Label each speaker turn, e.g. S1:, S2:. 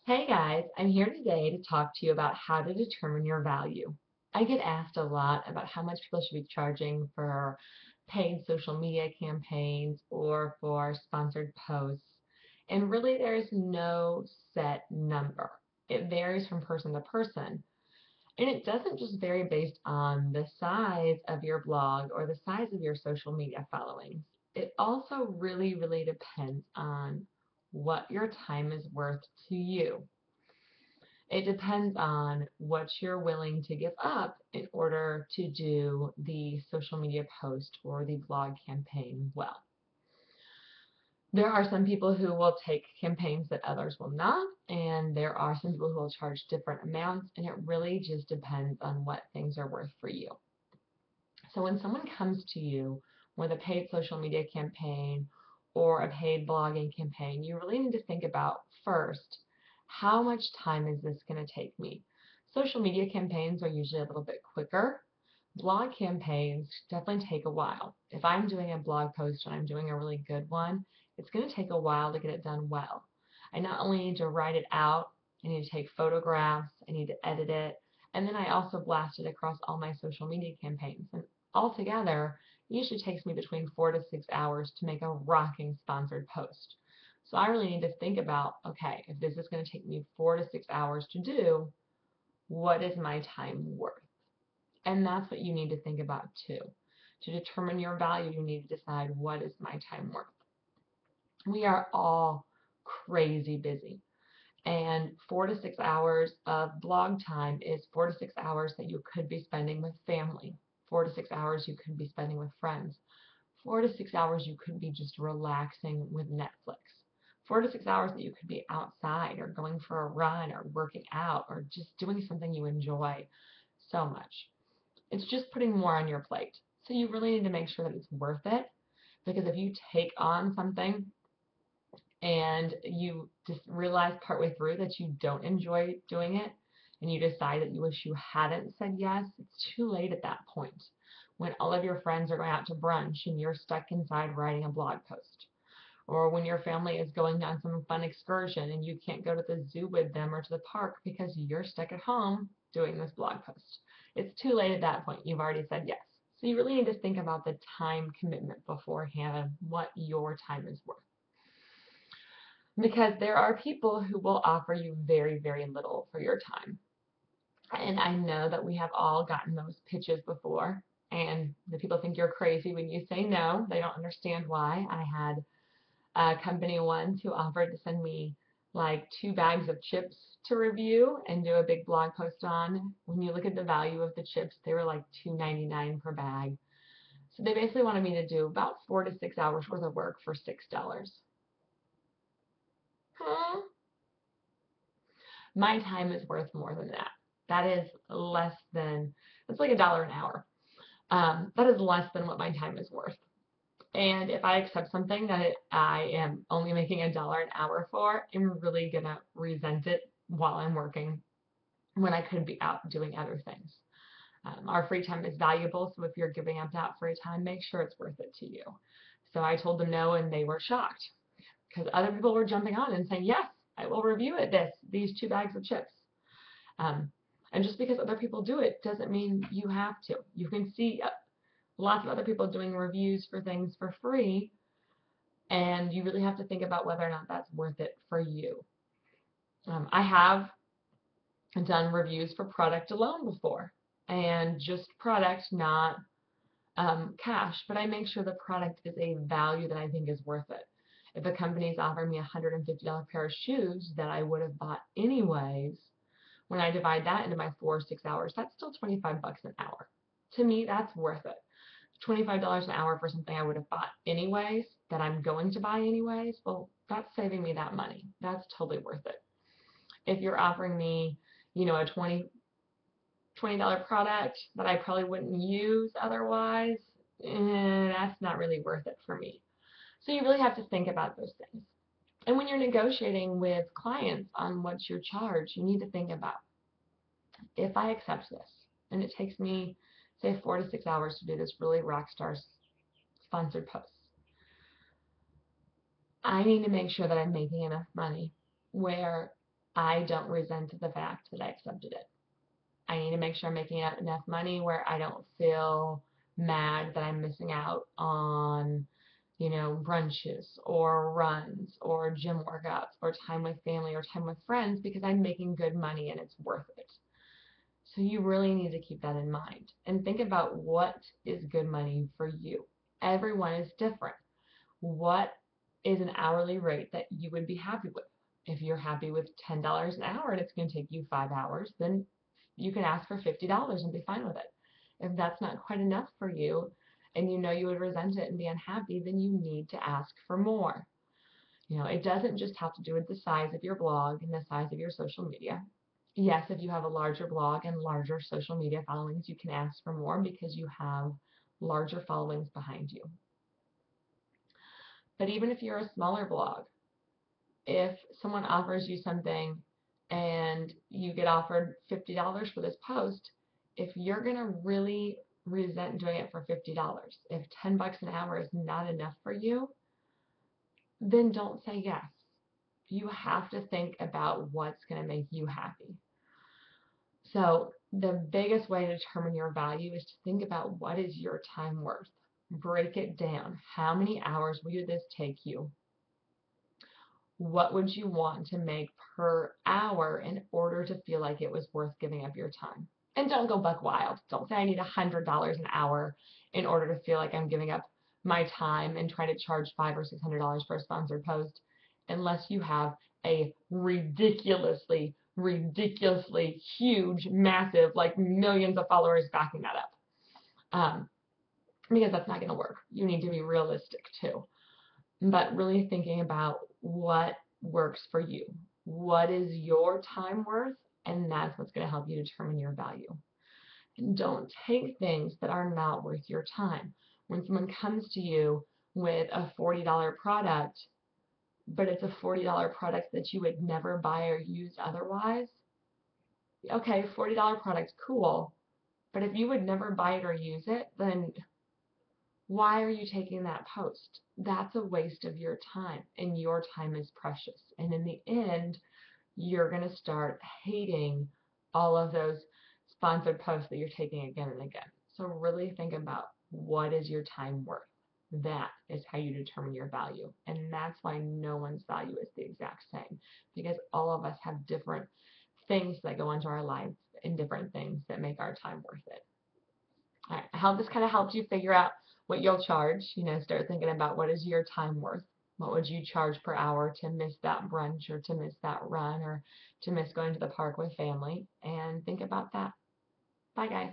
S1: Hey guys, I'm here today to talk to you about how to determine your value. I get asked a lot about how much people should be charging for paid social media campaigns or for sponsored posts. And really, there's no set number. It varies from person to person. And it doesn't just vary based on the size of your blog or the size of your social media followings. It also really depends on what your time is worth to you. It depends on what you're willing to give up in order to do the social media post or the blog campaign well. There are some people who will take campaigns that others will not, and there are some people who will charge different amounts, and it really just depends on what things are worth for you. So when someone comes to you with a paid social media campaign or a paid blogging campaign, you really need to think about first, how much time is this going to take me? Social media campaigns are usually a little bit quicker. Blog campaigns definitely take a while. If I'm doing a blog post and I'm doing a really good one, it's going to take a while to get it done well. I not only need to write it out, I need to take photographs, I need to edit it, and then I also blast it across all my social media campaigns. And altogether, it usually takes me between 4 to 6 hours to make a rocking sponsored post. So I really need to think about, okay, if this is going to take me 4 to 6 hours to do, what is my time worth? And that's what you need to think about too. To determine your value, you need to decide what is my time worth. We are all crazy busy. And 4 to 6 hours of blog time is 4 to 6 hours that you could be spending with family. 4 to 6 hours you could be spending with friends. 4 to 6 hours you could be just relaxing with Netflix. 4 to 6 hours that you could be outside or going for a run or working out or just doing something you enjoy so much. It's just putting more on your plate. So you really need to make sure that it's worth it, because if you take on something and you just realize partway through that you don't enjoy doing it and you decide that you wish you hadn't said yes, it's too late at that point. When all of your friends are going out to brunch and you're stuck inside writing a blog post, or when your family is going on some fun excursion and you can't go to the zoo with them or to the park because you're stuck at home doing this blog post. It's too late at that point. You've already said yes. So you really need to think about the time commitment beforehand and what your time is worth. Because there are people who will offer you very little for your time. And I know that we have all gotten those pitches before, and the people think you're crazy when you say no. They don't understand why. I had company once who offered to send me like 2 bags of chips to review and do a big blog post on. When you look at the value of the chips, they were like $2.99 per bag. So they basically wanted me to do about 4 to 6 hours worth of work for $6. Huh? My time is worth more than that. That is less than, it's like $1 an hour. That is less than what my time is worth. And if I accept something that I am only making $1 an hour for, I'm really gonna resent it while I'm working when I could be out doing other things. Our free time is valuable, so if you're giving up that free time, make sure it's worth it to you. So I told them no, and they were shocked because other people were jumping on and saying, yes, I will review it, these 2 bags of chips. Um, and just because other people do it doesn't mean you have to. You can see lots of other people doing reviews for things for free, and you really have to think about whether or not that's worth it for you. I have done reviews for product alone before, and just product, not cash, but I make sure the product is a value that I think is worth it. If a company's offering me a $150 pair of shoes that I would have bought anyways, when I divide that into my 4 or 6 hours, that's still 25 bucks an hour. To me, that's worth it. $25 an hour for something I would have bought anyways, that I'm going to buy anyways, well, that's saving me that money. That's totally worth it. If you're offering me, a $20 product that I probably wouldn't use otherwise, that's not really worth it for me. So you really have to think about those things. And when you're negotiating with clients on what you charge, you need to think about, if I accept this and it takes me, say, 4 to 6 hours to do this really rock star sponsored post, I need to make sure that I'm making enough money where I don't resent the fact that I accepted it. I need to make sure I'm making enough money where I don't feel mad that I'm missing out on, brunches or runs or gym workouts or time with family or time with friends because I'm making good money and it's worth it. So you really need to keep that in mind and think about what is good money for you. Everyone is different. What is an hourly rate that you would be happy with? If you're happy with $10 an hour and it's going to take you 5 hours, then you can ask for $50 and be fine with it. If that's not quite enough for you and you know you would resent it and be unhappy, then you need to ask for more. It doesn't just have to do with the size of your blog and the size of your social media. Yes, if you have a larger blog and larger social media followings, you can ask for more because you have larger followings behind you. But even if you're a smaller blog, if someone offers you something and you get offered $50 for this post, if you're going to really resent doing it for $50, if $10 an hour is not enough for you, then don't say yes. You have to think about what's going to make you happy. So the biggest way to determine your value is to think about what is your time worth. Break it down. How many hours will this take you? What would you want to make per hour in order to feel like it was worth giving up your time? And don't go buck wild. Don't say I need $100 an hour in order to feel like I'm giving up my time and trying to charge $500 or $600 for a sponsored post, unless you have a ridiculously, ridiculously huge, massive, like millions of followers backing that up. Because that's not going to work. You need to be realistic too. But really thinking about what works for you. What is your time worth? And that's what's going to help you determine your value. And don't take things that are not worth your time. When someone comes to you with a $40 product, but it's a $40 product that you would never buy or use otherwise, okay, $40 product, cool. But if you would never buy it or use it, then why are you taking that post? That's a waste of your time, and your time is precious. And in the end, you're going to start hating all of those sponsored posts that you're taking again and again. So really think about what is your time worth. That is how you determine your value. And that's why no one's value is the exact same, because all of us have different things that go into our lives and different things that make our time worth it. All right, I hope this kind of helps you figure out what you'll charge. Start thinking about what is your time worth. What would you charge per hour to miss that brunch or to miss that run or to miss going to the park with family? And think about that. Bye, guys.